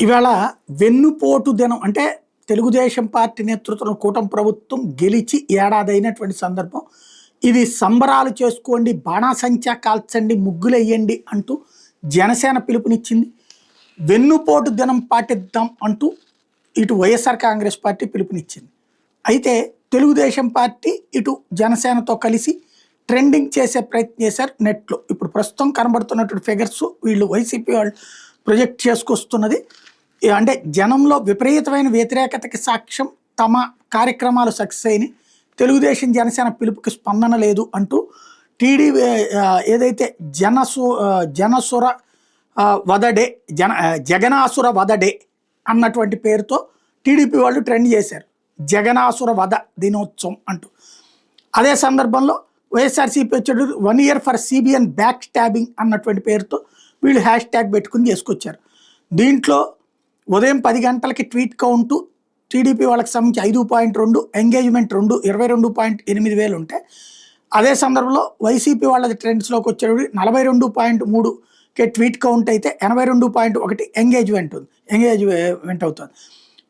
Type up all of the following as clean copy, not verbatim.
ఇవాళ వెన్నుపోటు దినం అంటే తెలుగుదేశం పార్టీ నేతృత్వం కూటమి ప్రభుత్వం గెలిచి ఏడాది అయినటువంటి సందర్భం. ఇది సంబరాలు చేసుకోండి, బాణాసంచా కాల్చండి, ముగ్గులెయ్యండి అంటూ జనసేన పిలుపునిచ్చింది. వెన్నుపోటు దినం పాటిద్దాం అంటూ ఇటు వైఎస్ఆర్ కాంగ్రెస్ పార్టీ పిలుపునిచ్చింది. అయితే తెలుగుదేశం పార్టీ ఇటు జనసేనతో కలిసి ట్రెండింగ్ చేసే ప్రయత్నం చేశారు నెట్లో. ఇప్పుడు ప్రస్తుతం కనబడుతున్నటువంటి ఫిగర్స్ వీళ్ళు వైసీపీ వాళ్ళు ప్రొజెక్ట్ చేసుకొస్తున్నది అంటే జనంలో విపరీతమైన వ్యతిరేకతకి సాక్ష్యం తమ కార్యక్రమాలు సక్సెస్ అయినాయి, తెలుగుదేశం జనసేన పిలుపుకి స్పందన లేదు అంటూ టీడీపీ ఏదైతే జనసుర వదడే జగనాసుర వదడే అన్నటువంటి పేరుతో టీడీపీ వాళ్ళు ట్రెండ్ చేశారు, జగనాసుర వద దినోత్సవం అంటూ. అదే సందర్భంలో వైఎస్ఆర్సీపీ వచ్చేటు 1 year for CBN back stabbing అన్నటువంటి పేరుతో వీళ్ళు హ్యాష్ ట్యాగ్ పెట్టుకుని చేసుకొచ్చారు. దీంట్లో ఉదయం 10 గంటలకి ట్వీట్ కౌంటు టీడీపీ వాళ్ళకి సంబంధించి 5.2, ఎంగేజ్మెంట్ 22.8 వేలు ఉంటాయి. అదే సందర్భంలో వైసీపీ వాళ్ళది ట్రెండ్స్లోకి వచ్చేటప్పుడు 42.3కే ట్వీట్ కౌంట్ అయితే 82.1 ఎంగేజ్మెంట్ అవుతుంది.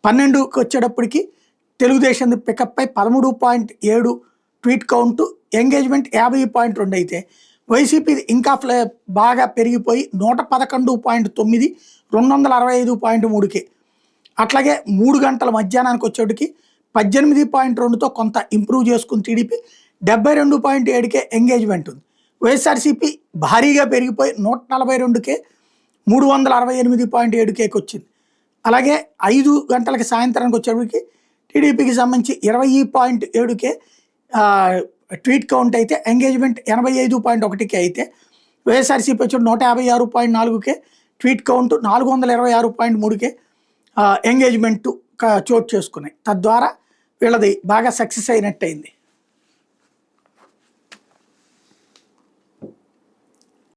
12కి వచ్చేటప్పటికి తెలుగుదేశం పికప్ అయి 13.7 ట్వీట్ కౌంటు, ఎంగేజ్మెంట్ 50.2 అయితే వైసీపీ ఇంకా బాగా పెరిగిపోయి 111.9 265.3కే. అట్లాగే 3 గంటల మధ్యాహ్నానికి వచ్చేటికి 18.2తో కొంత ఇంప్రూవ్ చేసుకుని టీడీపీ 72.7కే ఎంగేజ్మెంట్ ఉంది. వైఎస్ఆర్సీపీ భారీగా పెరిగిపోయి 142కే 368.7కేకి వచ్చింది. అలాగే 5 గంటలకి సాయంత్రానికి వచ్చేటికి టీడీపీకి సంబంధించి 20.7కే ట్వీట్ కౌంట్ అయితే ఎంగేజ్మెంట్ 85.1కే అయితే వైఎస్ఆర్సీపీ వచ్చి 156.4కే ట్వీట్ కౌంట్ 426.3కే ఎంగేజ్మెంట్ చోటు చేసుకున్నాయి. తద్వారా వీళ్ళది బాగా సక్సెస్ అయినట్టయింది.